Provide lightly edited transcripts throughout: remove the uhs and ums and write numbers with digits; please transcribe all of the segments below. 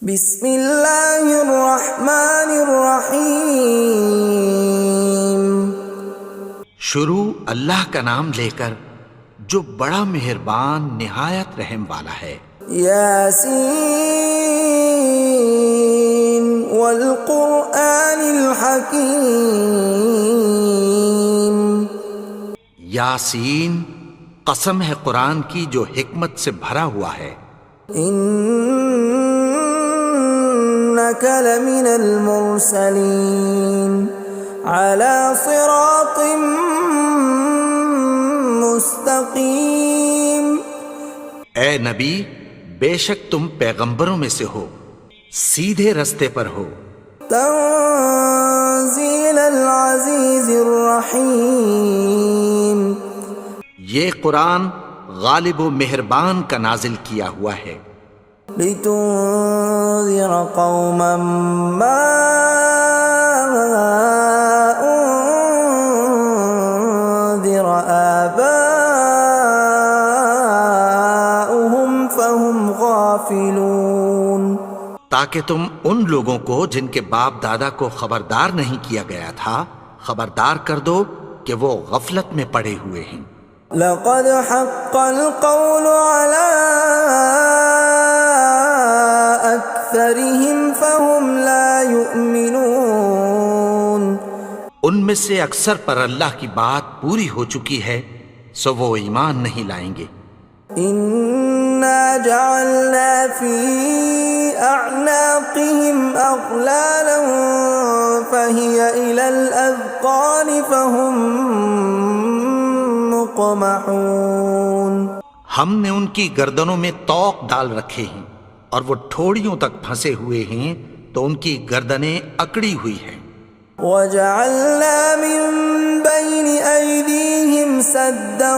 بسم اللہ الرحمن الرحیم۔ شروع اللہ کا نام لے کر جو بڑا مہربان نہایت رحم والا ہے۔ یاسین والقرآن الحکیم۔ یاسین، قسم ہے قرآن کی جو حکمت سے بھرا ہوا ہے۔ انک لمن المرسلین علی صراط مستقیم۔ اے نبی، بے شک تم پیغمبروں میں سے ہو، سیدھے رستے پر ہو۔ تنزیل العزیز الرحیم۔ یہ قرآن غالب و مہربان کا نازل کیا ہوا ہے۔ لتنذر قوما ما انذر آباؤهم فهم غافلون۔ تاکہ تم ان لوگوں کو جن کے باپ دادا کو خبردار نہیں کیا گیا تھا خبردار کر دو کہ وہ غفلت میں پڑے ہوئے ہیں۔ لقد حق القول على أكثرهم فهم لا يؤمنون۔ ان میں سے اکثر پر اللہ کی بات پوری ہو چکی ہے سو وہ ایمان نہیں لائیں گے۔ إنا جعلنا في أعناقهم أغلالا فهي إلى الأذقان فهم مقمحون۔ ہم نے ان کی گردنوں میں طوق ڈال رکھے ہیں اور وہ ٹھوڑیوں تک پھنسے ہوئے ہیں تو ان کی گردنیں اکڑی ہوئی ہیں۔ وَجَعَلْنَا مِن بَيْنِ أَيْدِيهِمْ سَدًّا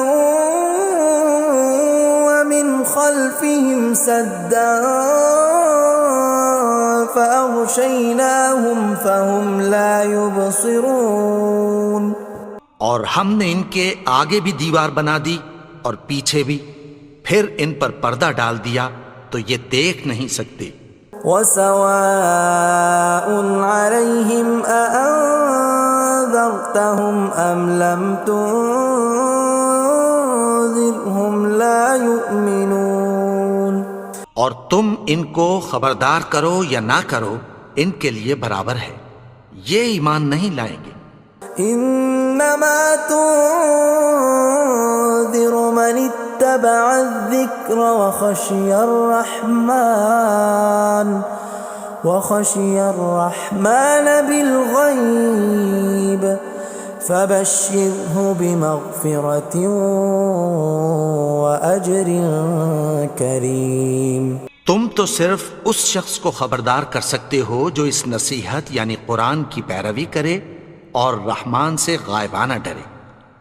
وَمِنْ خَلْفِهِمْ سَدًّا فَأَغْشَيْنَاهُمْ فَهُمْ لَا يُبْصِرُونَ۔ اور ہم نے ان کے آگے بھی دیوار بنا دی اور پیچھے بھی، پھر ان پر پردہ ڈال دیا تو یہ دیکھ نہیں سکتے۔ وَسَوَاءٌ عَلَيْهِمْ أَأَنذَرْتَهُمْ أَمْ لَمْ تُنذِرْهُمْ لَا يُؤْمِنُونَ۔ اور تم ان کو خبردار کرو یا نہ کرو ان کے لیے برابر ہے، یہ ایمان نہیں لائیں گے۔ انما تنذر من اتبع الذکر وخشی الرحمن بالغیب فبشرہ بمغفرۃ واجر کریم۔ تم تو صرف اس شخص کو خبردار کر سکتے ہو جو اس نصیحت یعنی قرآن کی پیروی کرے اور رحمان سے غائبانہ ڈرے،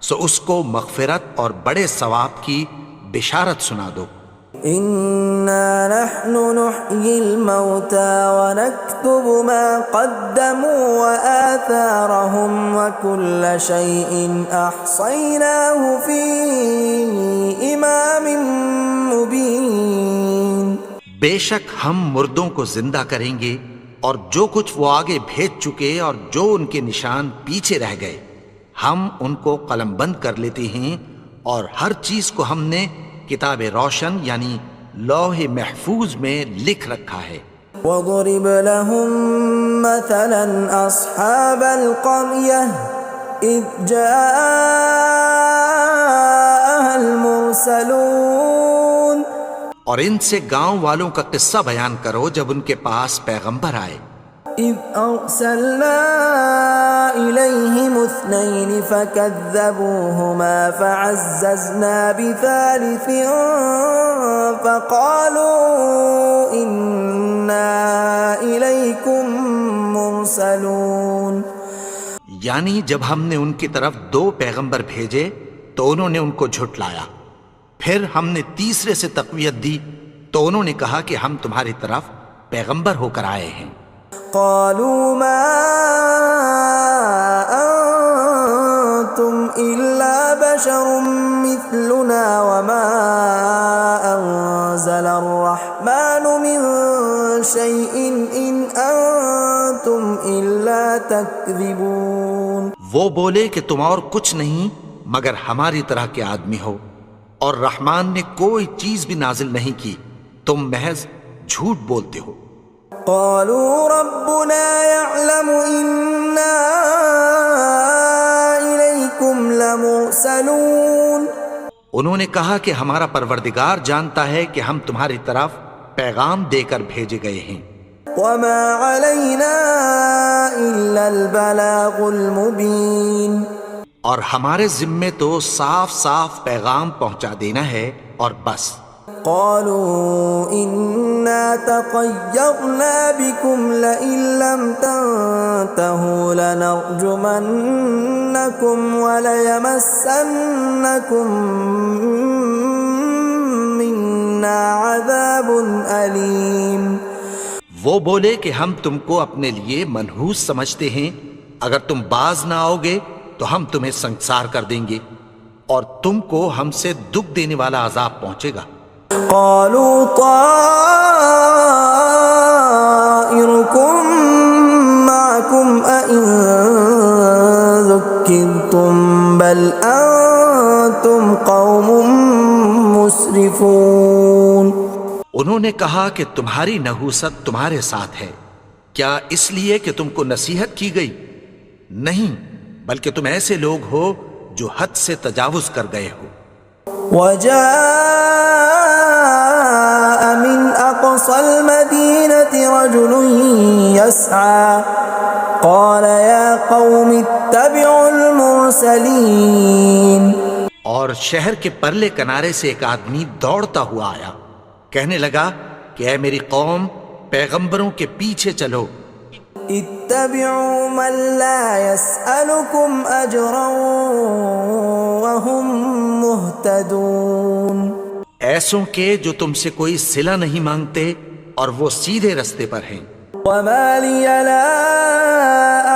سو اس کو مغفرت اور بڑے ثواب کی بشارت سنا دو۔ اِنَّا نَحْنُ نُحْيِي الْمَوْتَى وَنَكْتُبُ مَا قَدَّمُوا وَآثَارَهُمْ وَكُلَّ شَيْءٍ أَحْصَيْنَاهُ فِي إِمَامٍ مُبِينٍ۔ بے شک ہم مردوں کو زندہ کریں گے اور جو کچھ وہ آگے بھیج چکے اور جو ان کے نشان پیچھے رہ گئے ہم ان کو قلم بند کر لیتے ہیں، اور ہر چیز کو ہم نے کتاب روشن یعنی لوح محفوظ میں لکھ رکھا ہے۔ وَضُرِبْ لَهُم مَّثَلًا أَصْحَابَ الْقَرْيَةِ إِذْ جَاءَهَا الْمُرْسَلُونَ۔ اور ان سے گاؤں والوں کا قصہ بیان کرو جب ان کے پاس پیغمبر آئے۔ إِذْ أَرْسَلْنَا إِلَيْهِمُ اثْنَيْنِ فَكَذَّبُوهُمَا فَعَزَّزْنَا بِثَالِثٍ فَقَالُوا إِنَّا إِلَيْكُمْ مُرْسَلُونَ۔ یعنی جب ہم نے ان کی طرف دو پیغمبر بھیجے تو انہوں نے ان کو جھٹلایا، پھر ہم نے تیسرے سے تقویت دی تو انہوں نے کہا کہ ہم تمہاری طرف پیغمبر ہو کر آئے ہیں۔ قالوا ما انتم الا بشر مثلنا وما انزل الرحمن من شيء إن أنتم إلا تكذبون. وہ بولے کہ تم اور کچھ نہیں مگر ہماری طرح کے آدمی ہو، اور رحمان نے کوئی چیز بھی نازل نہیں کی، تم محض جھوٹ بولتے ہو. قالوا ربنا يعلم إنا إليكم لمرسلون. انہوں نے کہا کہ ہمارا پروردگار جانتا ہے کہ ہم تمہاری طرف پیغام دے کر بھیجے گئے ہیں. وما علينا إلا البلاغ المبين. اور ہمارے ذمے تو صاف صاف پیغام پہنچا دینا ہے اور بس. قالوا إنا تطيرنا بكم لئن لم تنتهوا لنرجمنكم وليمسنكم منا عذاب أليم. وہ بولے کہ ہم تم کو اپنے لیے منحوس سمجھتے ہیں، اگر تم باز نہ آؤ گے تو ہم تمہیں سنسار کر دیں گے اور تم کو ہم سے دکھ دینے والا عذاب پہنچے گا. قالوا طائركم معكم أئن ذكرتم بل أنتم قوم مسرفون. انہوں نے کہا کہ تمہاری نحوست تمہارے ساتھ ہے، کیا اس لیے کہ تم کو نصیحت کی گئی؟ نہیں، بلکہ تم ایسے لوگ ہو جو حد سے تجاوز کر گئے ہو. وجاء من أقصى المدينة رجل يسعى قال يا قوم اتبعوا المرسلين. اور شہر کے پرلے کنارے سے ایک آدمی دوڑتا ہوا آیا، کہنے لگا کہ اے میری قوم، پیغمبروں کے پیچھے چلو. اتبعوا من لا يسألكم أجرا وهم مهتدون. ایسوں کے جو تم سے کوئی صلہ نہیں مانگتے اور وہ سیدھے رستے پر ہیں. وما لي لا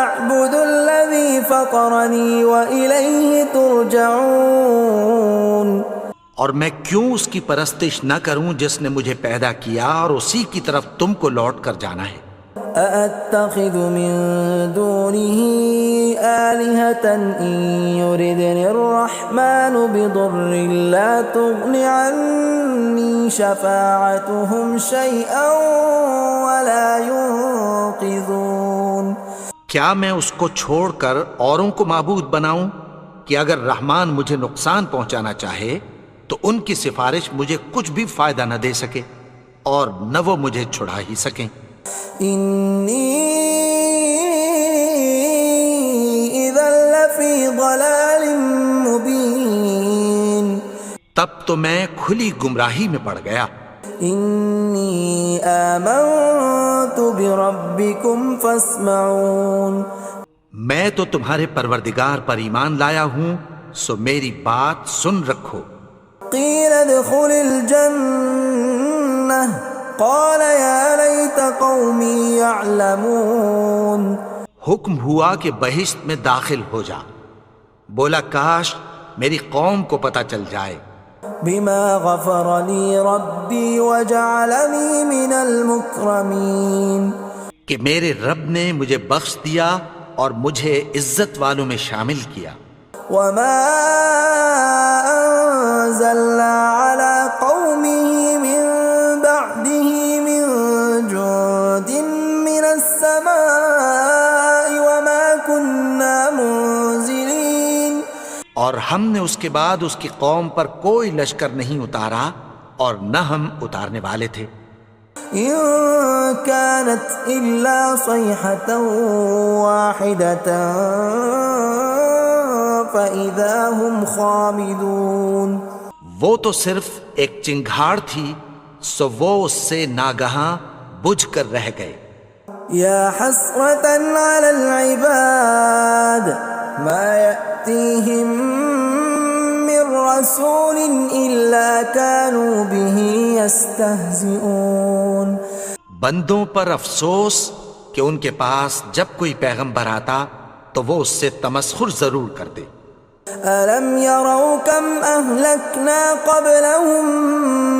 أعبد الذي فطرني وإليه ترجعون. اور میں کیوں اس کی پرستش نہ کروں جس نے مجھے پیدا کیا اور اسی کی طرف تم کو لوٹ کر جانا ہے. أأتخذ من دونه آلهة إن يردني الرحمن بضر لا تغن عني شفاعتهم شيئا ولا ينقذون. کیا میں اس کو چھوڑ کر اوروں کو معبود بناؤں کہ اگر رحمان مجھے نقصان پہنچانا چاہے تو ان کی سفارش مجھے کچھ بھی فائدہ نہ دے سکے اور نہ وہ مجھے چھڑا ہی سکیں. إني إذا لفي ضلال مبين. تب تو میں کھلی گمراہی میں پڑ گیا. إني آمنت بربكم فاسمعون. میں تو تمہارے پروردگار پر ایمان لایا ہوں، سو میری بات سن رکھو. قيل ادخل الجنة قال يا ليت قومي يعلمون. حکم ہوا کہ بہشت میں داخل ہو جا. بولا کاش میری قوم کو پتہ چل جائے. بما غفر لي ربي وجعلني من المكرمين. کہ میرے رب نے مجھے بخش دیا اور مجھے عزت والوں میں شامل کیا. وما أنزلنا على قومه من بعده من جند من السماء وما كنا منزلين. اور ہم نے اس کے بعد اس کی قوم پر کوئی لشکر نہیں اتارا اور نہ ہم اتارنے والے تھے. إن كانت إلا صيحة واحدة فإذا هم خامدون. وہ تو صرف ایک چنگھاڑ تھی، سو وہ اس سے ناگہاں بجھ کر رہ گئے. يا حسرة على العباد ما يأتيهم من رسول إلا كانوا به يستهزئون. بندوں پر افسوس کہ ان کے پاس جب کوئی پیغمبر آتا تو وہ اس سے تمسخر ضرور کرتے. ألم يروا كم أهلكنا قبلهم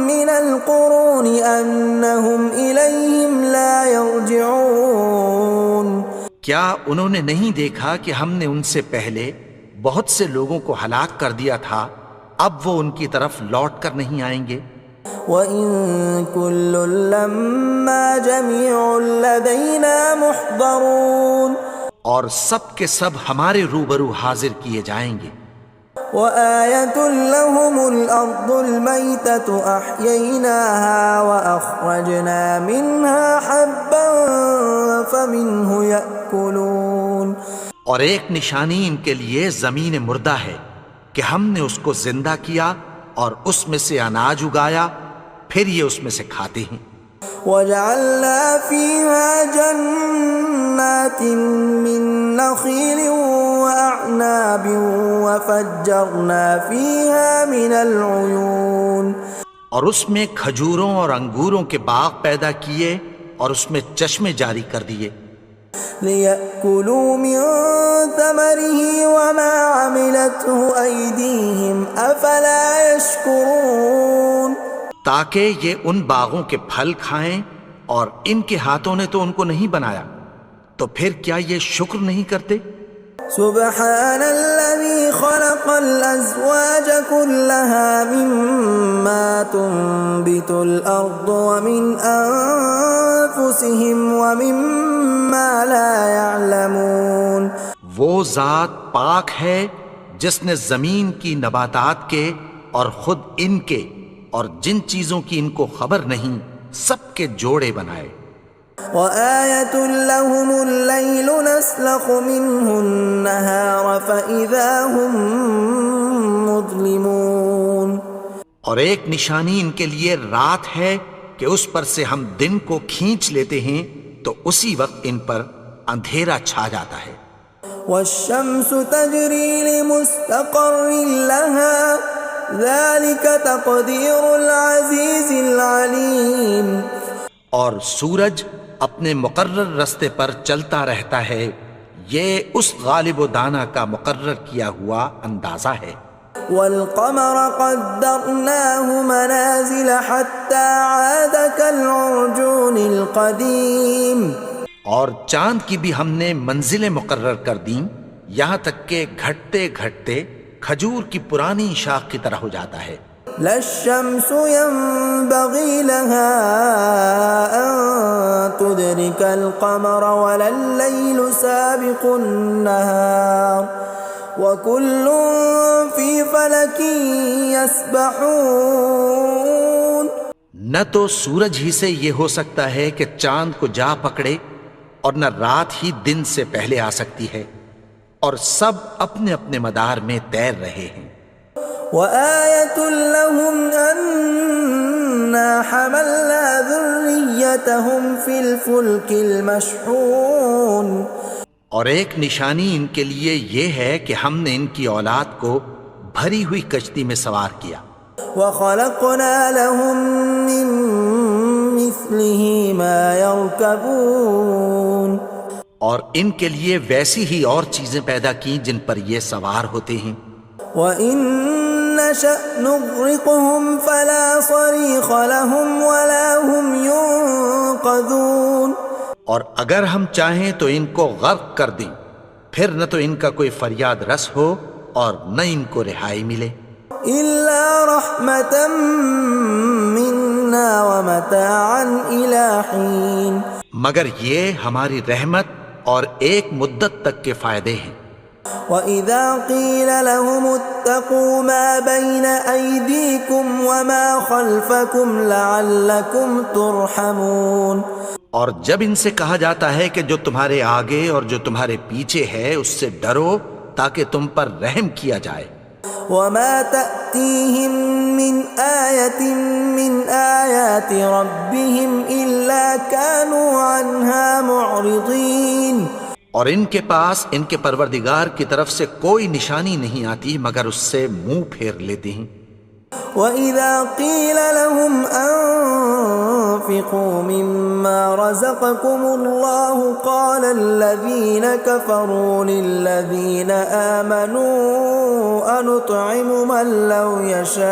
من القرون أنهم إليهم لا يرجعون کیا انہوں نے نہیں دیکھا کہ ہم نے ان سے پہلے بہت سے لوگوں کو ہلاک کر دیا تھا، اب وہ ان کی طرف لوٹ کر نہیں آئیں گے؟ وَإِن كُلٌّ لَّمَّا جَمِيعٌ لَّدَيْنَا مُحْضَرُونَ اور سب کے سب ہمارے روبرو حاضر کیے جائیں گے۔ وَآيَةٌ لَّهُمُ الْأَرْضُ الْمَيْتَةُ أَحْيَيْنَاهَا وَأَخْرَجْنَا مِنْهَا حَبًّا فَمِنْهُ يَأْكُلُونَ اور ایک نشانی ان کے لیے زمین مردہ ہے کہ ہم نے اس کو زندہ کیا اور اس میں سے اناج اگایا، پھر یہ اس میں سے کھاتے ہیں۔ وَجَعَلْنَا فِيهَا جَنَّاتٍ مِّن نَّخِيلٍ وَأَعْنَابٍ وَفَجَّرْنَا فِيهَا مِنَ الْعُيُونِ اور اس میں کھجوروں اور انگوروں کے باغ پیدا کیے اور اس میں چشمے جاری کر دیے، لِيَأْكُلُوا مِن ثَمَرِهِ وَمَا عَمِلَتْهُ أَيْدِيهِمْ أَفَلَا يَشْكُرُونَ تاکہ یہ ان باغوں کے پھل کھائیں، اور ان کے ہاتھوں نے تو ان کو نہیں بنایا، تو پھر کیا یہ شکر نہیں کرتے؟ سبحان الذي خلق الأزواج كلها مما تنبت الأرض ومن أنفسهم ومما لا يعلمون وہ ذات پاک ہے جس نے زمین کی نباتات کے اور خود ان کے اور جن چیزوں کی ان کو خبر نہیں سب کے جوڑے بنائے۔ وَآيَةٌ لَّهُمُ اللَّيْلُ نَسْلَخُ مِنْهُ النَّهَارَ فَإِذَا هُم مُظْلِمُونَ اور ایک نشانی ان کے لیے رات ہے کہ اس پر سے ہم دن کو کھینچ لیتے ہیں تو اسی وقت ان پر اندھیرا چھا جاتا ہے۔ وَالشَّمْسُ تَجْرِي لِمُسْتَقَرٍّ لَّهَا ذَلِكَ تَقْدِيرُ الْعَزِيزِ الْعَلِيمِ اور سورج اپنے مقرر رستے پر چلتا رہتا ہے، یہ اس غالب و دانا کا مقرر کیا ہوا اندازہ ہے۔ وَالْقَمَرَ قَدَّرْنَاهُ مَنَازِلَ حَتَّى عَادَ كَالْعُرْجُونِ الْقَدِيمِ اور چاند کی بھی ہم نے منزلیں مقرر کر دیں، یہاں تک کہ گھٹتے گھٹتے کھجور کی پرانی شاخ کی طرح ہو جاتا ہے۔ لا الشمس ينبغي لها أن تدرك القمر ولا الليل سابق النهار وكل في فلك يسبحون نہ تو سورج ہی سے یہ ہو سکتا ہے کہ چاند کو جا پکڑے، اور نہ رات ہی دن سے پہلے آ سکتی ہے، اور سب اپنے اپنے مدار میں تیر رہے ہیں۔ وَآيَةٌ لَّهُمْ أَنَّا حَمَلْنَا ذُرِّيَّتَهُمْ فِي الْفُلْكِ الْمَشْحُونِ اور ایک نشانی ان کے لیے یہ ہے کہ ہم نے ان کی اولاد کو بھری ہوئی کشتی میں سوار کیا۔ وَخَلَقْنَا لَهُم مِّن مِّثْلِهِ مَا يَرْكَبُونَ اور ان کے لیے ویسی ہی اور چیزیں پیدا کی جن پر یہ سوار ہوتے ہیں۔ وَإِن نَّشَأْ نُغْرِقْهُمْ فَلَا صَرِيخَ لَهُمْ وَلَا هُمْ يُنقَذُونَ اور اگر ہم چاہیں تو ان کو غرق کر دیں، پھر نہ تو ان کا کوئی فریاد رس ہو اور نہ ان کو رہائی ملے۔ إِلَّا رَحْمَةً مِّنَّا وَمَتَاعًا إِلَىٰ حِينٍ مگر یہ ہماری رحمت اور ایک مدت تک کے فائدے ہیں۔ وَإِذَا قِيلَ لَهُمُ اتَّقُوا مَا بَيْنَ أَيْدِيكُمْ وَمَا خَلْفَكُمْ لَعَلَّكُمْ تُرْحَمُونَ اور جب ان سے کہا جاتا ہے کہ جو تمہارے آگے اور جو تمہارے پیچھے ہے اس سے ڈرو تاکہ تم پر رحم کیا جائے۔ وَمَا تَأْتِيهِم مِّنْ آيَةٍ مِّنْ آيَاتِ رَبِّهِمْ إِلَّا كَانُوا عَنْهَا مُعْرِضِينَ اور ان کے پاس ان کے پروردگار کی طرف سے کوئی نشانی نہیں آتی مگر اس سے منہ پھیر لیتے ہیں۔ وَإِذَا قِيلَ لَهُمْ وأنفقوا مما رزقكم الله قال الذين كفروا للذين آمنوا أنطعم من لو يشاء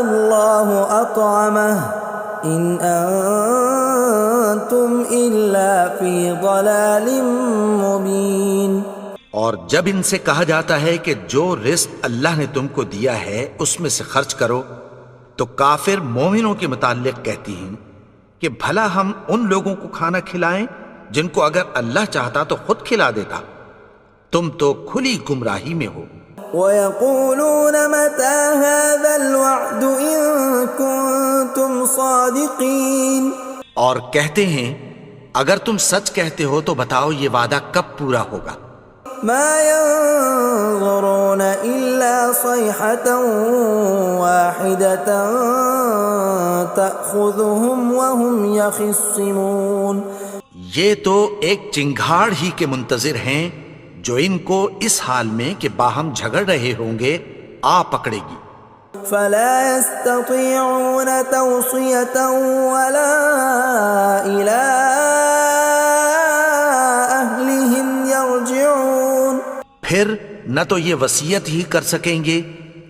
الله أطعمه إن أنتم إلا في ضلال مبين۔ اور جب ان سے کہا جاتا ہے کہ جو رزق اللہ نے تم کو دیا ہے اس میں سے خرچ کرو، تو کافر مومنوں کے متعلق کہتی ہیں کہ بھلا ہم ان لوگوں کو کھانا کھلائیں جن کو اگر اللہ چاہتا تو خود کھلا دیتا، تم تو کھلی گمراہی میں ہو۔ وَيَقُولُونَ مَتَى هَذَا الْوَعْدُ إِن كُنتُمْ صَادِقِينَ، اور کہتے ہیں اگر تم سچ کہتے ہو تو بتاؤ یہ وعدہ کب پورا ہوگا۔ مَا يَنظُرُونَ إِلَّا صَيْحَةً وَاحِدَةً تَأْخُذُهُمْ وَهُمْ يَخِصِّمُونَ، یہ تو ایک چنگھاڑ ہی کے منتظر ہیں جو ان کو اس حال میں کہ باہم جھگڑ رہے ہوں گے آ پکڑے گی۔ فَلَا يَسْتَطِيعُونَ تَوْصِيَةً وَلَا إِلَىٰ أَهْلِهِمْ يَرْجِعُونَ، پھر نہ تو یہ وصیت ہی کر سکیں گے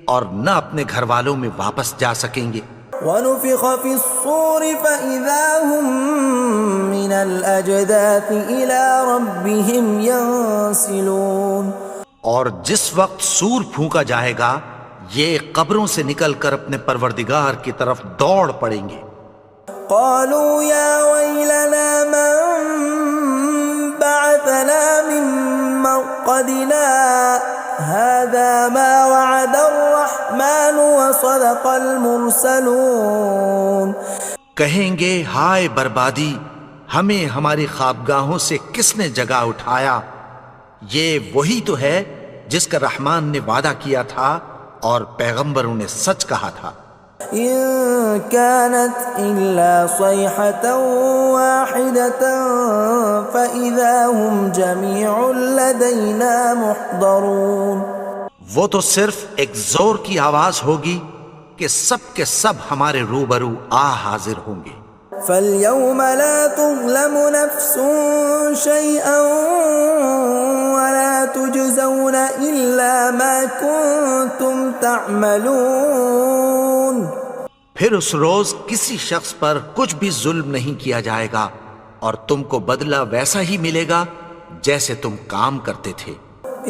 اور نہ اپنے گھر والوں میں واپس جا سکیں گے۔ وَنُفِخَ فِي الصُّورِ فَإِذَا هُم مِّنَ الْأَجْدَاثِ إِلَىٰ رَبِّهِمْ يَنسِلُونَ، اور جس وقت سور پھونکا جائے گا یہ قبروں سے نکل کر اپنے پروردگار کی طرف دوڑ پڑیں گے۔ قالوا يا ويلنا من بعثنا من مرقدنا هذا ما وعد الرحمن وصدق المرسلون، کہیں گے ہائے بربادی، ہمیں ہماری خوابگاہوں سے کس نے جگا اٹھایا، یہ وہی تو ہے جس کا رحمان نے وعدہ کیا تھا اور پیغمبروں نے سچ کہا تھا۔ إن كانت إلا صيحة واحدة فإذا هم جميع لدينا محضرون، وہ تو صرف ایک زور کی آواز ہوگی کہ سب کے سب ہمارے روبرو آ حاضر ہوں گے۔ فاليوم لا تظلم نفس شيئا ولا تجزون إلا ما كنتم تعملون، پھر اس روز کسی شخص پر کچھ بھی ظلم نہیں کیا جائے گا اور تم کو بدلہ ویسا ہی ملے گا جیسے تم کام کرتے تھے۔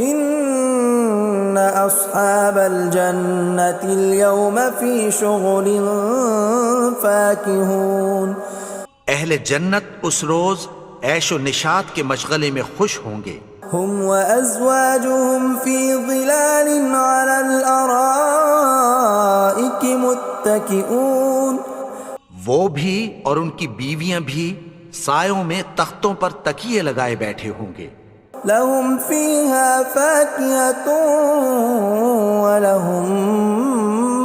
ان اصحاب الجنة اليوم في شغل فاكهون، اہل جنت اس روز عیش و نشاط کے مشغلے میں خوش ہوں گے۔ هم وازواجهم في ظلال على الارائك متكئون، وہ بھی اور ان کی بیویاں بھی سایوں میں تختوں پر تکیے لگائے بیٹھے ہوں گے۔ لهم فيها فاكهة ولهم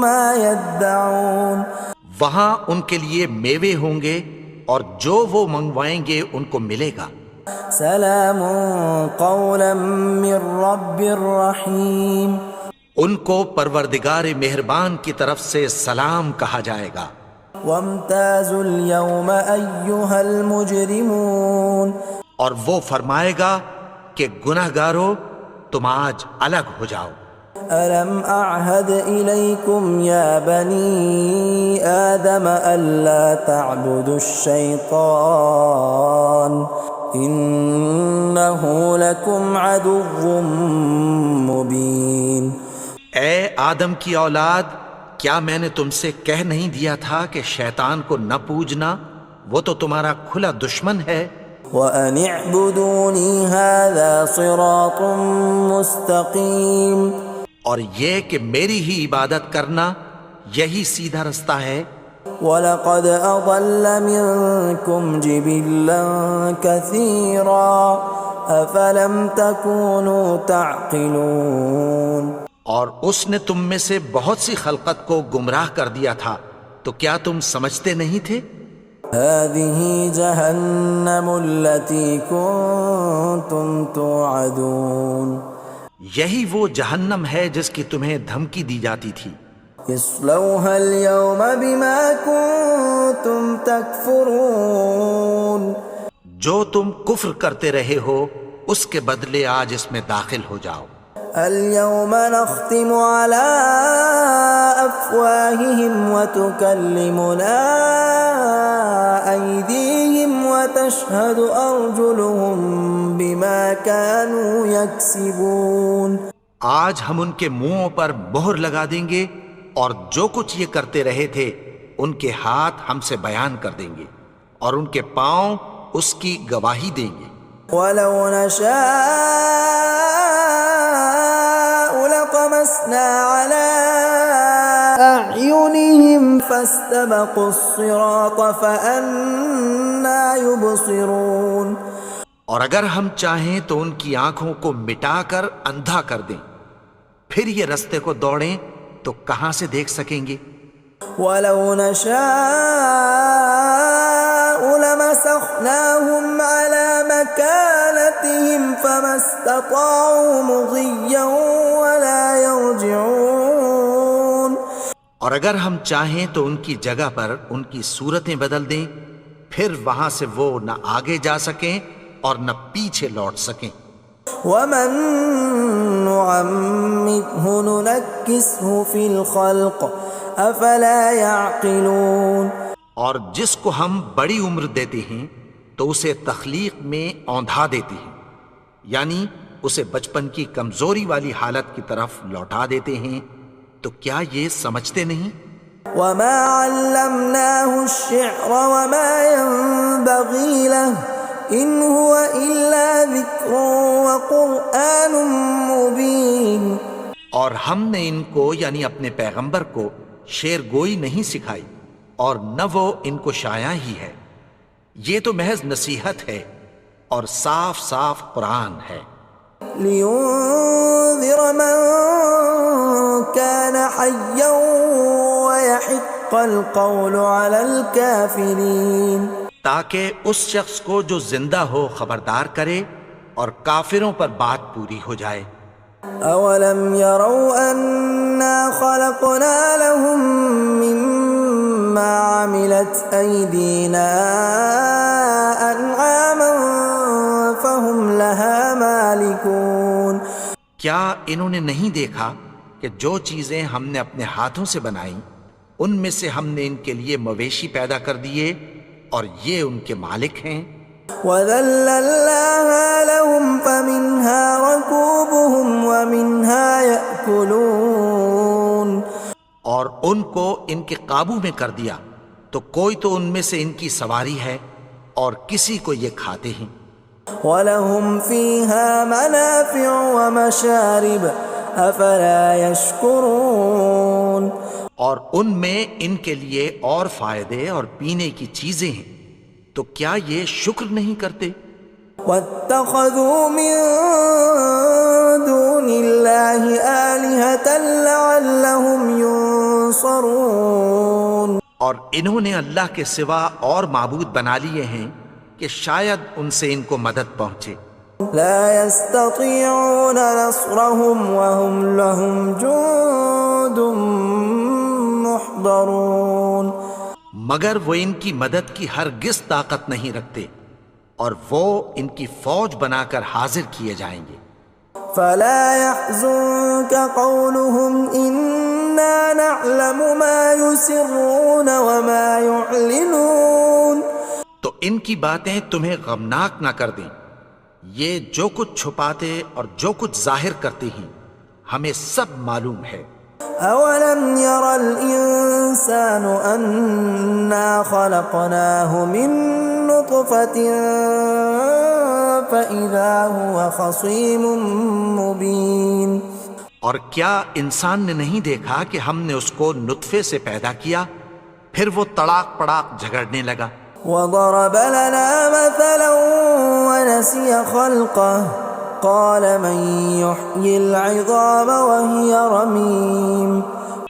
ما يدعون، وہاں ان کے لیے میوے ہوں گے اور جو وہ منگوائیں گے ان کو ملے گا۔ سلام قولا من رب رحیم، ان کو پروردگار مہربان کی طرف سے سلام کہا جائے گا۔ وامتازوا اليوم ایھا المجرمون، اور وہ فرمائے گا کہ گنہگارو تم آج الگ ہو جاؤ۔ ألم أعهد إليكم يا بني آدم ألا تعبدوا الشيطان إنه لكم عدو مبين۔ اے آدم کی اولاد، کیا میں نے تم سے کہہ نہیں دیا تھا کہ شیطان کو نہ پوجنا، وہ تو تمہارا کھلا دشمن ہے۔ وَأَنِ اعْبُدُونِي هَذَا صِرَاطٌ مُسْتَقِيمٌ، اور یہ کہ میری ہی عبادت کرنا یہی سیدھا رستہ ہے۔ وَلَقَدْ أَضَلَّ مِنْكُمْ جِبِلًّا كَثِيرًا أَفَلَمْ تَكُونُوا تَعْقِلُونَ، اور اس نے تم میں سے بہت سی خلقت کو گمراہ کر دیا تھا، تو کیا تم سمجھتے نہیں تھے؟ هَذِهِ جَهَنَّمُ الَّتِي كُنْتُمْ تُوعَدُونَ، یہی وہ جہنم ہے جس کی تمہیں دھمکی دی جاتی تھی. اصلوها اليوم بما كنتم تكفرون. جو تم کفر کرتے رہے ہو اس کے بدلے آج اس میں داخل ہو جاؤ. اليوم نختم على أفواههم وتكلمنا أيديهم وتشهد أرجلهم بما كانوا يكسبون. آج ہم ان کے منہوں پر مہر لگا دیں گے اور جو کچھ یہ کرتے رہے تھے ان کے ہاتھ ہم سے بیان کر دیں گے اور ان کے پاؤں اس کی گواہی دیں گے. ولو نشاء لطمسنا على أعينهم فاستبقوا الصراط فأنى يبصرون. اور اگر ہم چاہیں تو ان کی آنکھوں کو مٹا کر اندھا کر دیں، پھر یہ رستے کو دوڑیں تو کہاں سے دیکھ سکیں گے. ولو نشاء لمسخناهم على مكانتهم فما استطاعوا مضيا ولا يرجعون. اور اگر ہم چاہیں تو ان کی جگہ پر ان کی صورتیں بدل دیں، پھر وہاں سے وہ نہ آگے جا سکیں اور نہ پیچھے لوٹ سکیں. ومن نعمره ننكسه في الخلق افلا يعقلون. اور جس کو ہم بڑی عمر دیتے ہیں تو اسے تخلیق میں اوندھا دیتے ہیں، یعنی اسے بچپن کی کمزوری والی حالت کی طرف لوٹا دیتے ہیں. تو کیا یہ سمجھتے نہیں؟ وما علمناه الشعر وما ينبغي له ان هو الا ذکر وقرآن مبین. اور ہم نے ان کو یعنی اپنے پیغمبر کو شعر گوئی نہیں سکھائی اور نہ وہ ان کو شایع ہی ہے، یہ تو محض نصیحت ہے اور صاف صاف قرآن ہے. لينذر من كان حيا ويحق القول على الكافرين. تاکہ اس شخص کو جو زندہ ہو خبردار کرے اور کافروں پر بات پوری ہو جائے. اولم يروا انا خلقنا لهم مما عملت ايدينا انعاما فهم لها مالكون. کیا انہوں نے نہیں دیکھا کہ جو چیزیں ہم نے اپنے ہاتھوں سے بنائیں ان میں سے ہم نے ان کے لیے مویشی پیدا کر دیے اور یہ ان کے مالک ہیں. وَذَلَّلْنَاهَا لَهُمْ فَمِنْهَا رَكُوبُهُمْ وَمِنْهَا يَأْكُلُونَ. اور ان کو ان کے قابو میں کر دیا تو کوئی تو ان میں سے ان کی سواری ہے اور کسی کو یہ کھاتے ہیں. وَلَهُمْ فِيهَا مَنَافِعُ وَمَشَارِبُ أَفَلَا يَشْكُرُونَ. اور ان میں ان کے لیے اور فائدے اور پینے کی چیزیں ہیں، تو کیا یہ شکر نہیں کرتے؟ وَاتَّخَذُوا مِن دُونِ اللَّهِ آلِهَةً لَعَلَّهُمْ يُنصَرُونَ. اور انہوں نے اللہ کے سوا اور معبود بنا لیے ہیں کہ شاید ان سے ان کو مدد پہنچے. لا يستطيعون نصرهم وهم لهم جند محضرون. مگر وہ ان کی مدد کی ہرگز طاقت نہیں رکھتے اور وہ ان کی فوج بنا کر حاضر کیے جائیں گے. فلا يحزنك قولهم إنا نعلم ما يسرون وما يعلنون. تو ان کی باتیں تمہیں غمناک نہ کر دیں، یہ جو کچھ چھپاتے اور جو کچھ ظاہر کرتے ہیں ہمیں سب معلوم ہے. أولم ير الإنسان أنا خلقناه من نطفة فإذا هو خصيم مبين. اور کیا انسان نے نہیں دیکھا کہ ہم نے اس کو نطفے سے پیدا کیا پھر وہ تڑاک پڑاک جھگڑنے لگا. وضرب لنا مثلا ونسي خلقه قال من يحيي العظام وهي رميم.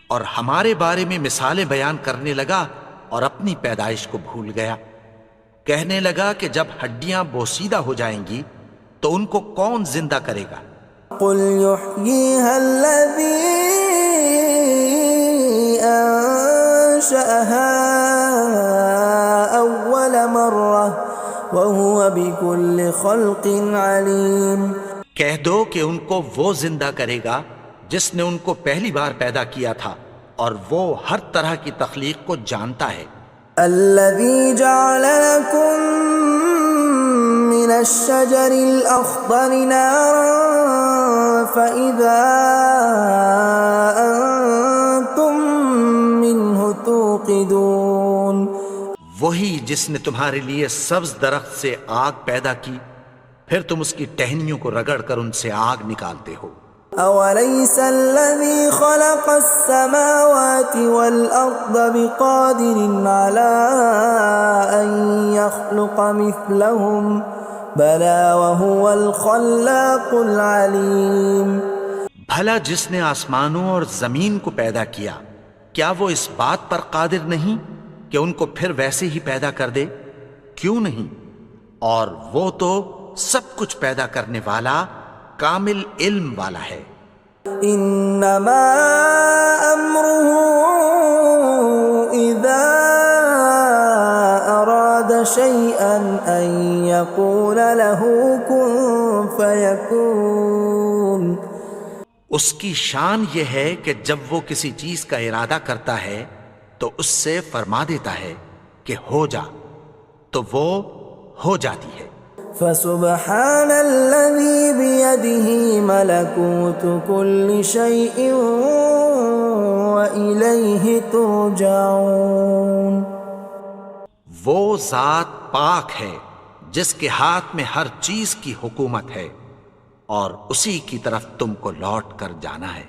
اور ہمارے بارے میں مثالیں بیان کرنے لگا اور اپنی پیدائش کو بھول گیا. کہنے لگا کہ جب ہڈیاں بوسیدہ ہو جائیں گی تو ان کو کون زندہ کرے گا قل يحييها الذي أنشأها أول مرة وهو بكل خلق عليم۔ کہہ دو کہ ان کو وہ زندہ کرے گا جس نے ان کو پہلی بار پیدا کیا تھا، اور وہ ہر طرح کی تخلیق کو جانتا ہے۔ الذي جعل لكم من الشجر الأخضر نارا فإذا أنتم منه توقدون، وہی جس نے تمہارے لیے سبز درخت سے آگ پیدا کی، پھر تم اس کی ٹہنیوں کو رگڑ کر ان سے آگ نکالتے ہو۔ أوليس الذي خلق السماوات والأرض بقادر على أن يخلق مثلهم بلى وهو الخلاق العليم۔ بھلا جس نے آسمانوں اور زمین کو پیدا کیا، کیا وہ اس بات پر قادر نہیں کہ ان کو پھر ویسے ہی پیدا کر دے؟ کیوں نہیں؟ اور وہ تو سب کچھ پیدا کرنے والا، کامل علم والا ہے۔ انما امره اذا اراد شيئا ان يقول له كن فيكون۔ اس کی شان یہ ہے کہ جب وہ کسی چیز کا ارادہ کرتا ہے تو اس سے فرما دیتا ہے کہ ہو جا، تو وہ ہو جاتی ہے۔ فسبحان الذي بيده ملكوت كل شيء وإليه ترجعون۔ وہ ذات پاک ہے جس کے ہاتھ میں ہر چیز کی حکومت ہے، اور اسی کی طرف تم کو لوٹ کر جانا ہے۔